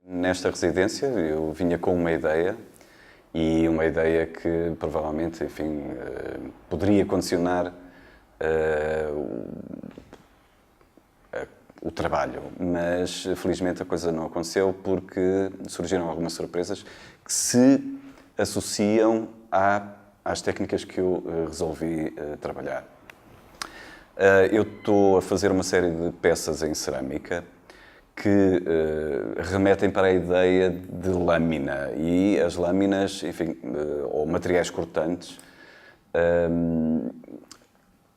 Nesta residência eu vinha com uma ideia e uma ideia que provavelmente, enfim, poderia condicionar o trabalho, mas felizmente a coisa não aconteceu porque surgiram algumas surpresas que se associam às técnicas que eu resolvi trabalhar. Eu estou a fazer uma série de peças em cerâmica que remetem para a ideia de lâmina e as lâminas, enfim, ou materiais cortantes,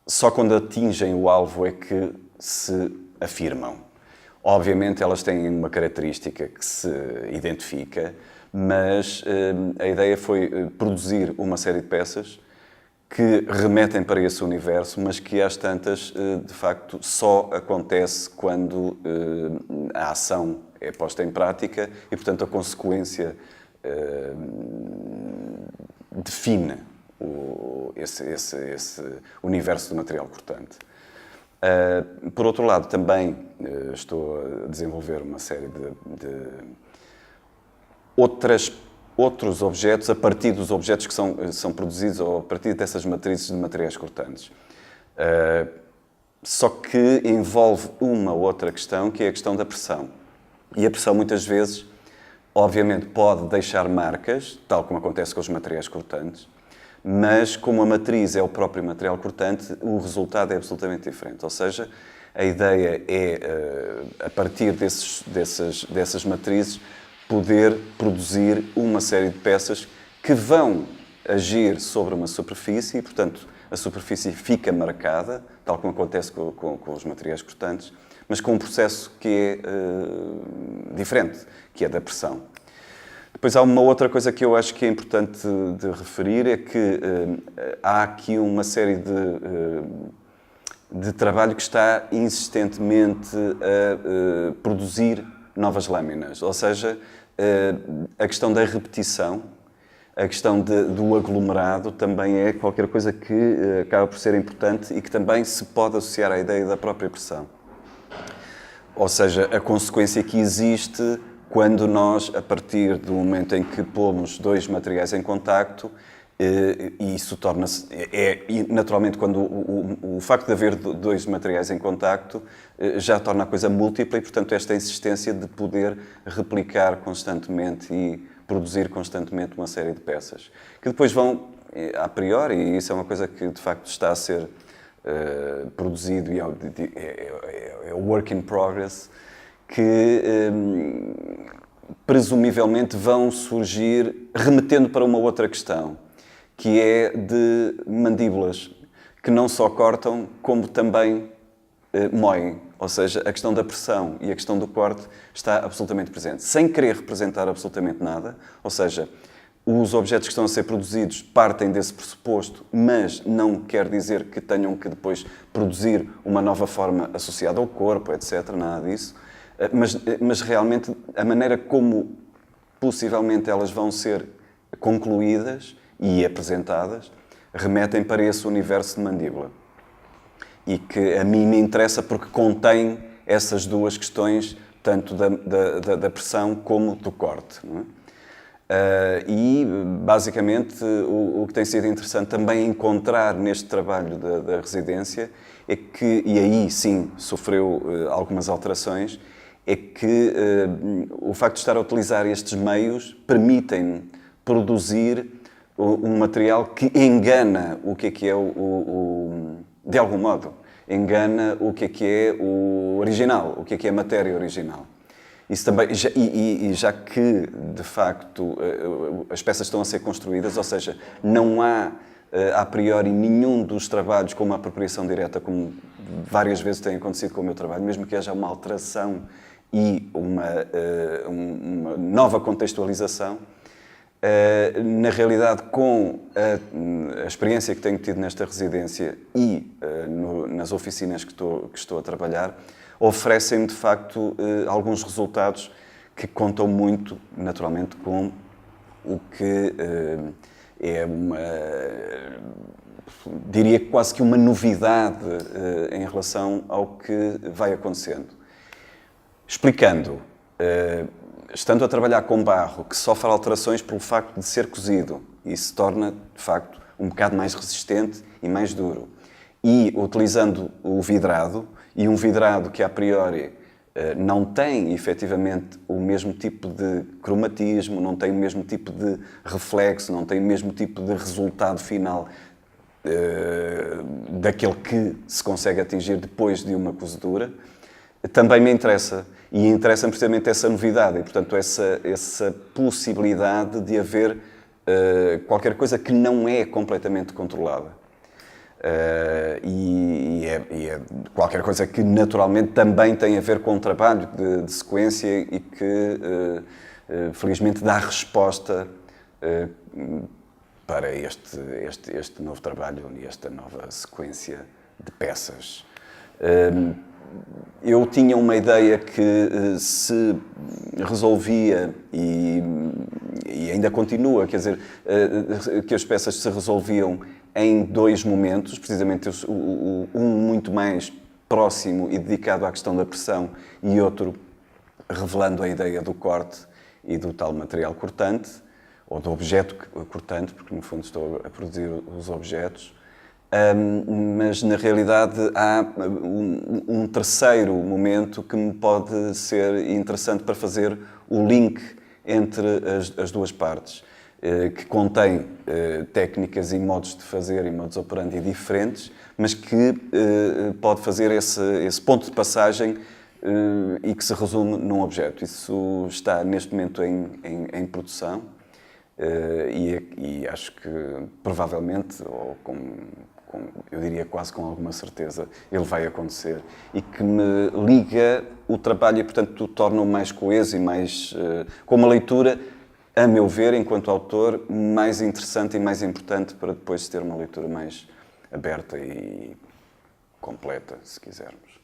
só quando atingem o alvo é que se afirmam. Obviamente elas têm uma característica que se identifica, mas a ideia foi produzir uma série de peças que remetem para esse universo, mas que às tantas, de facto, só acontece quando a ação é posta em prática e, portanto, a consequência define esse universo do material cortante. Por outro lado, também estou a desenvolver uma série de outros objetos a partir dos objetos que são produzidos ou a partir dessas matrizes de materiais cortantes. Só que envolve uma outra questão, que é a questão da pressão. E a pressão, muitas vezes, obviamente, pode deixar marcas, tal como acontece com os materiais cortantes, mas como a matriz é o próprio material cortante, o resultado é absolutamente diferente. Ou seja, a ideia é, a partir dessas matrizes, poder produzir uma série de peças que vão agir sobre uma superfície e, portanto, a superfície fica marcada, tal como acontece com os materiais cortantes, mas com um processo que é diferente, que é da pressão. Depois há uma outra coisa que eu acho que é importante de referir, é que há aqui uma série de trabalho que está insistentemente a produzir novas lâminas, ou seja, a questão da repetição, a questão do aglomerado também é qualquer coisa que acaba por ser importante e que também se pode associar à ideia da própria pressão. Ou seja, a consequência que existe quando nós, a partir do momento em que pomos dois materiais em contacto, e isso torna-se... naturalmente, quando o facto de haver dois materiais em contacto já torna a coisa múltipla e, portanto, esta insistência de poder replicar constantemente e produzir constantemente uma série de peças. Que depois vão, a priori, e isso é uma coisa que, de facto, está a ser produzido e é work in progress, que presumivelmente vão surgir remetendo para uma outra questão, que é de mandíbulas, que não só cortam, como também moem. Ou seja, a questão da pressão e a questão do corte está absolutamente presente. Sem querer representar absolutamente nada, ou seja, os objetos que estão a ser produzidos partem desse pressuposto, mas não quer dizer que tenham que depois produzir uma nova forma associada ao corpo, etc. Nada disso. Mas realmente a maneira como possivelmente elas vão ser concluídas e apresentadas, remetem para esse universo de mandíbula. E que a mim me interessa porque contém essas duas questões, tanto da pressão como do corte. Não é? E, basicamente, o que tem sido interessante também encontrar neste trabalho da residência é que, e aí sim sofreu algumas alterações, é que o facto de estar a utilizar estes meios permitem produzir um material que engana o que é de algum modo, engana o que é o original, o que é a matéria original. Isso também, e já que, de facto, as peças estão a ser construídas, ou seja, não há, a priori, nenhum dos trabalhos com uma apropriação direta, como várias vezes tem acontecido com o meu trabalho, mesmo que haja uma alteração e uma nova contextualização, na realidade, com a experiência que tenho tido nesta residência e nas oficinas que estou a trabalhar, oferecem-me, de facto, alguns resultados que contam muito, naturalmente, com o que é diria quase que uma novidade em relação ao que vai acontecendo. Explicando, estando a trabalhar com barro, que sofre alterações pelo facto de ser cozido, e se torna, de facto, um bocado mais resistente e mais duro. E utilizando o vidrado, e um vidrado que a priori não tem efetivamente o mesmo tipo de cromatismo, não tem o mesmo tipo de reflexo, não tem o mesmo tipo de resultado final daquele que se consegue atingir depois de uma cozedura, também me interessa. E interessa-me precisamente essa novidade e, portanto, essa possibilidade de haver qualquer coisa que não é completamente controlada. E é qualquer coisa que, naturalmente, também tem a ver com o trabalho de sequência e que, felizmente, dá resposta para este novo trabalho e esta nova sequência de peças. Eu tinha uma ideia que se resolvia e ainda continua, quer dizer, que as peças se resolviam em 2 momentos, precisamente um muito mais próximo e dedicado à questão da pressão e outro revelando a ideia do corte e do tal material cortante, ou do objeto cortante, porque no fundo estou a produzir os objetos. Mas na realidade há um terceiro momento que me pode ser interessante para fazer o link entre as duas partes, que contém técnicas e modos de fazer e modus operandi diferentes, mas que pode fazer esse ponto de passagem e que se resume num objeto. Isso está neste momento em produção e acho que provavelmente, ou eu diria quase com alguma certeza, ele vai acontecer e que me liga o trabalho e, portanto, torna-o mais coeso e mais, com uma leitura, a meu ver, enquanto autor, mais interessante e mais importante para depois ter uma leitura mais aberta e completa, se quisermos.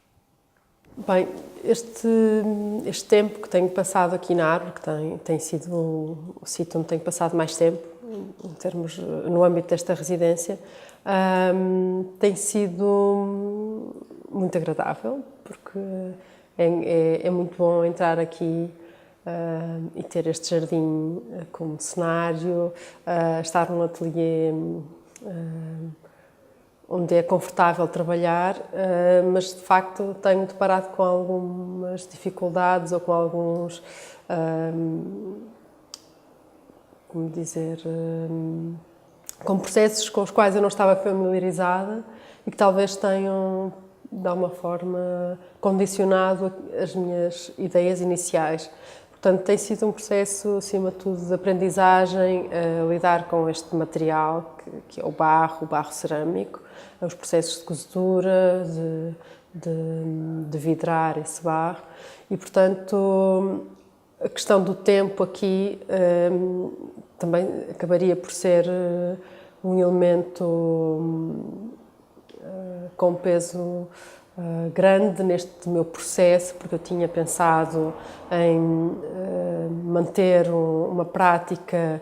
Bem, este tempo que tenho passado aqui na Árvore, que tem sido o sítio onde tenho passado mais tempo, no âmbito desta residência, tem sido muito agradável, porque é muito bom entrar aqui e ter este jardim como cenário, estar num ateliê onde é confortável trabalhar, mas de facto tenho deparado com algumas dificuldades ou com alguns, como dizer, com processos com os quais eu não estava familiarizada e que talvez tenham, de alguma forma, condicionado as minhas ideias iniciais. Portanto, tem sido um processo, acima de tudo, de aprendizagem, lidar com este material, que é o barro cerâmico, os processos de cozedura, de vidrar esse barro. E, portanto, a questão do tempo aqui também acabaria por ser um elemento com peso grande neste meu processo, porque eu tinha pensado em manter uma prática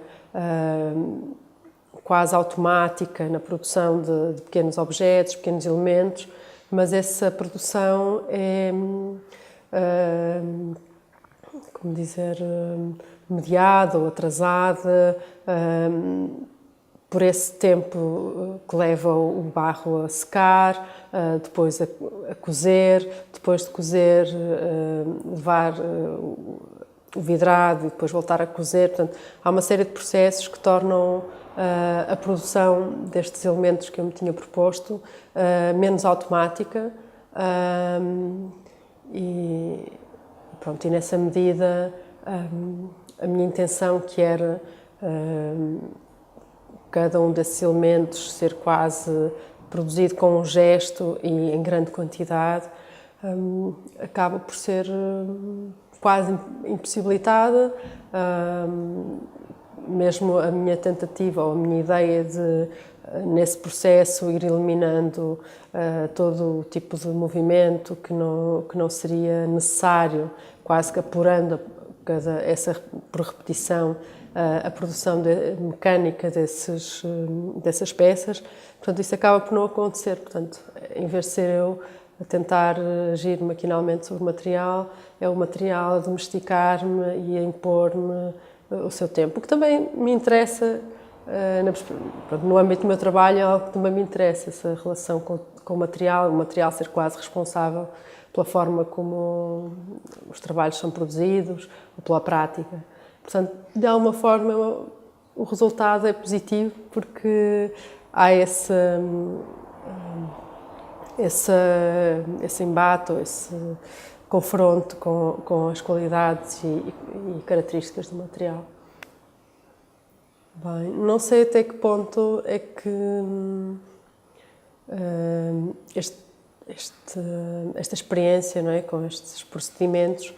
quase automática na produção de pequenos objetos, pequenos elementos, mas essa produção é, como dizer, mediada ou atrasada por esse tempo que leva o barro a secar, depois a cozer, depois de cozer levar o vidrado e depois voltar a cozer. Portanto, há uma série de processos que tornam a produção destes elementos que eu me tinha proposto menos automática e nessa medida a minha intenção, que era cada um desses elementos ser quase produzido com um gesto e em grande quantidade, acaba por ser quase impossibilitada. Mesmo a minha tentativa ou a minha ideia de, nesse processo, ir eliminando todo o tipo de movimento que não seria necessário, quase que apurando por repetição a produção mecânica dessas peças. Portanto, isso acaba por não acontecer. Portanto, em vez de ser eu a tentar agir maquinalmente sobre o material, é o material a domesticar-me e a impor-me o seu tempo. O que também me interessa, no âmbito do meu trabalho, é algo que também me interessa, essa relação com o material ser quase responsável pela forma como os trabalhos são produzidos ou pela prática. Portanto, de alguma forma, o resultado é positivo porque há esse embate, ou esse confronto com as qualidades e características do material. Bem, não sei até que ponto é que esta experiência, não é, com estes procedimentos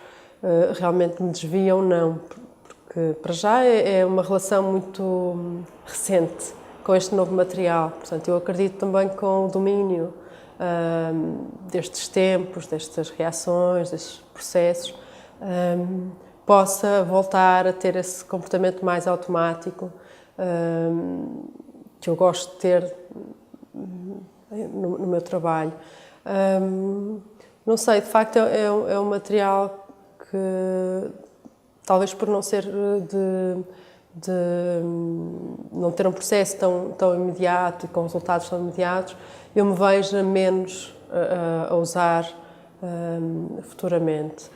realmente me desvia ou não, porque para já é uma relação muito recente com este novo material. Portanto, eu acredito também com o domínio destes tempos, destas reações, destes processos, possa voltar a ter esse comportamento mais automático que eu gosto de ter no meu trabalho. Não sei, de facto é um material que, talvez por não ser não ter um processo tão imediato e com resultados tão imediatos, eu me vejo menos a usar futuramente.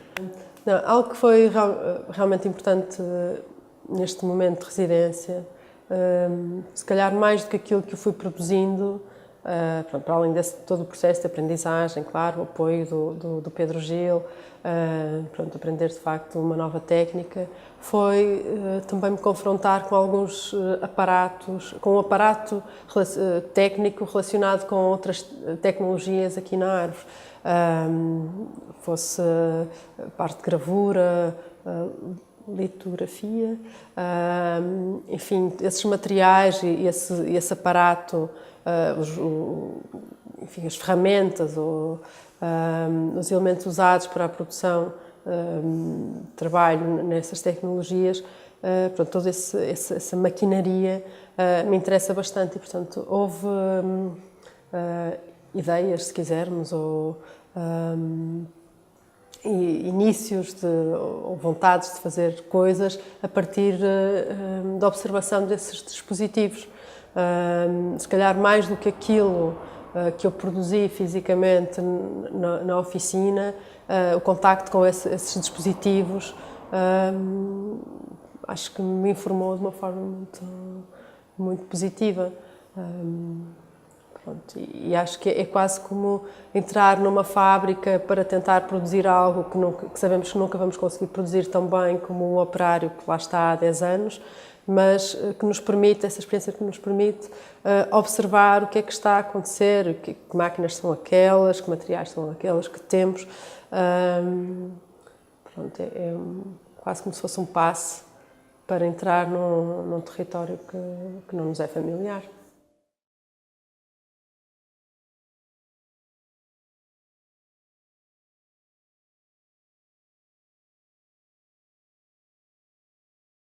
Não, algo que foi realmente importante neste momento de residência, se calhar mais do que aquilo que eu fui produzindo, para além desse todo o processo de aprendizagem, claro, o apoio do Pedro Gil, aprender de facto uma nova técnica, foi também me confrontar com alguns aparatos, com um aparato técnico relacionado com outras tecnologias aqui na Árvore, fosse a parte de gravura, litografia, enfim, esses materiais e esse aparato, enfim, as ferramentas, os elementos usados para a produção de trabalho nessas tecnologias, toda essa maquinaria me interessa bastante e, portanto, houve ideias, se quisermos, ou inícios ou vontades de fazer coisas a partir da observação desses dispositivos. Se calhar mais do que aquilo que eu produzi fisicamente na oficina, o contacto com esses dispositivos acho que me informou de uma forma muito positiva. E acho que é quase como entrar numa fábrica para tentar produzir algo que sabemos que nunca vamos conseguir produzir tão bem como um operário que lá está há 10 anos, mas que nos permite, essa experiência que nos permite observar o que é que está a acontecer, que máquinas são aquelas, que materiais são aquelas, que temos. É quase como se fosse um passe para entrar num território que não nos é familiar.